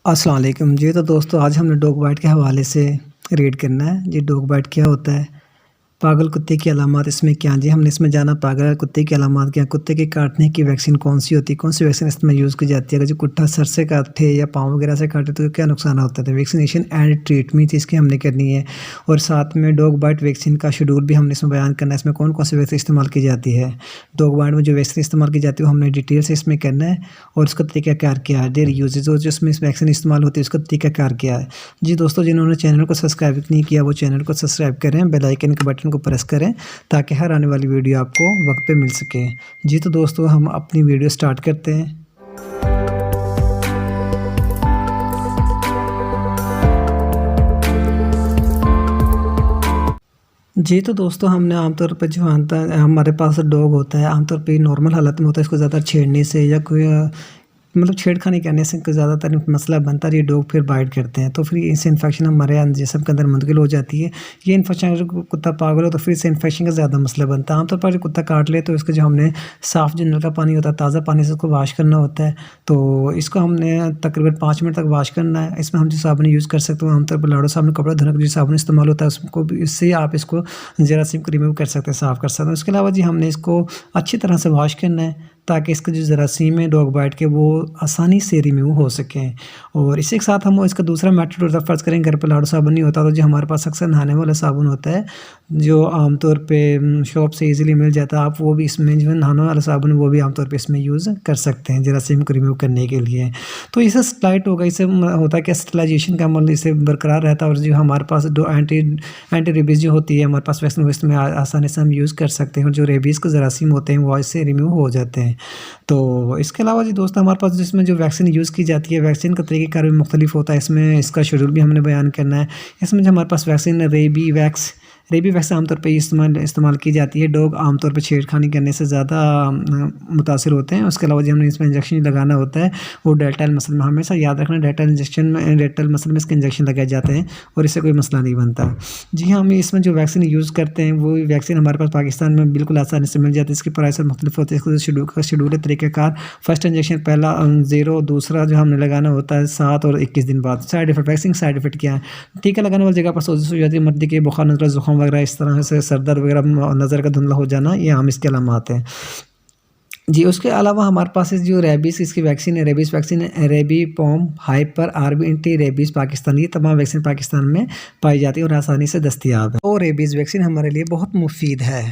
अस्सलाम वालेकुम जी। तो दोस्तों आज हमने डॉग बाइट के हवाले से रीड करना है जी। डॉग बाइट क्या होता है, पागल कुत्ते की अलामत इसमें क्या जी। हमने इसमें जाना पागल कुत्ते की अलामत क्या, कुत्ते के काटने की वैक्सीन कौन सी होती है, कौन सी वैक्सीन इसमें यूज़ की जाती है। अगर जो कुत्ता सर से काटे या पाँव वगैरह से काटे तो क्या नुकसान होता है। वैक्सीनेशन एंड ट्रीटमेंट इसकी हमने करनी है और साथ में डॉग बाइट वैक्सीन का शेड्यूल भी हमने इसमें बयान करना है। इसमें कौन कौन सी वैक्सीन इस्तेमाल की जाती है, डॉग बाइट में जो वैक्सीन इस्तेमाल की जाती है वो हमने डिटेल से इसमें करना है और उसका तरीकाकार क्या है, देयर यूजेज और जो इसमें वैक्सीन इस्तेमाल होती है उसका तरीकाकार क्या है जी। दोस्तों जिन्होंने चैनल को सब्सक्राइब नहीं किया वो चैनल को सब्सक्राइब करें, बेल आइकन के बटन को प्रेस करें ताकि हर आने वाली वीडियो आपको वक्त पे मिल सके जी। तो दोस्तों हम अपनी वीडियो स्टार्ट करते हैं जी। तो दोस्तों हमने आमतौर पर जो आता है हमारे पास डॉग होता है, आमतौर पे नॉर्मल हालत में होता है। इसको ज़्यादा छेड़ने से या कोई मतलब छेड़खानी करने से ज़्यादातर मसला बनता है, ये डॉग फिर बाइट करते हैं तो फिर इससे इन्फेक्शन हमारे जिस्म के अंदर मुंतकिल हो जाती है। ये इन्फेक्शन अगर कुत्ता पागल हो तो फिर इससे इन्फेक्शन का ज़्यादा मसला बनता है। आमतौर पर जो कुत्ता काट ले तो इसका जो हमने साफ़ जो नल का पानी होता है ताज़ा पानी से उसको वाश करना होता है। तो इसको हमने तकरीबन 5 मिनट तक वाश करना है। इसमें हम जो साबुन यूज़ कर सकते हैं आमतौर पर लाड़ो साबुन, कपड़ा धोने का जो साबुन इस्तेमाल होता है उसको इससे आप इसको जरासीम को रिमूव कर सकते हैं, साफ़ कर सकते हैं। उसके अलावा जी हमने इसको अच्छी तरह से वाश करना है ताकि इसका जो जरासीम है डॉग बाइट के वो आसानी से रिमूव हो सकें। और इसी के साथ हम इसका दूसरा मेथड होता है, फ़र्ज़ करें घर पर लाड़ू साबुन नहीं होता तो जो हमारे पास अक्सर नहाने वाला साबुन होता है जो आमतौर पे शॉप से इजीली मिल जाता है, आप वो भी इसमें जो नहाने वाला साबुन वो भी आमतौर पे इसमें यूज़ कर सकते हैं जरासीम को रिमूव करने के लिए। तो इससे स्लाइट होगा, इससे होता है कि स्टरलाइजेशन का अमल इससे बरकरार रहता है और जो हमारे पास जो एंटी रेबीज़ जो होती है हमारे पास वैक्सीन, वो इसमें आसानी से हम यूज़ कर सकते हैं और जो रेबीज़ के जरासीम होते हैं वो इससे रिमूव हो जाते हैं। तो इसके अलावा जी दोस्तों हमारे पास जिसमें जो वैक्सीन यूज़ की जाती है, वैक्सीन का तरीक़ाकार भी मुख्तलिफ होता है। इसमें इसका शेड्यूल भी हमने बयान करना है। इसमें जो हमारे पास वैक्सीन रेबी वैक्सीन आमतौर पे इस्तेमाल की जाती है। डॉग आमतौर पे छेड़खानी करने से ज़्यादा मुतासिर होते हैं। उसके अलावा जो हमने इसमें इंजेक्शन लगाना होता है वो डेल्टाइल मसल में, हमेशा याद रखना डेल्टाइल मसल में इसके इंजेक्शन लगाए जाते हैं और इससे कोई मसला नहीं बनता जी। हाँ, हम इसमें जो वैक्सीन यूज़ करते हैं वो वैक्सीन हमारे पास पाकिस्तान में बिल्कुल आसानी से मिल जाती है। इसकी प्राइस मुख्तलिफ होती है, इसका शेड्यूल है तरीक़ाकार। फर्स्ट इंजेक्शन पहला 0, दूसरा जो हमने लगाना होता है 7 और 21 दिन बाद। Side effect, vaccine side effect क्या है, टीका लगाने वाली जगह पर सोजिश हो जाती है, मर्दी के बुखार, नज़ला, जुकाम वगैरह, इस तरह से सर दर्द वगैरह, नज़र का धुंधला हो जाना, ये आम इसके अलामात हैं जी। उसके अलावा हमारे पास जो रेबीज़ इसकी वैक्सीन है, रेबीज़ वैक्सीन है, रेबी पॉम HyperRAB anti rabies Pakistan, ये तमाम वैक्सीन पाकिस्तान में पाई जाती है और आसानी से दस्तयाब है और रेबीज़ वैक्सीन हमारे लिए बहुत मुफीद है।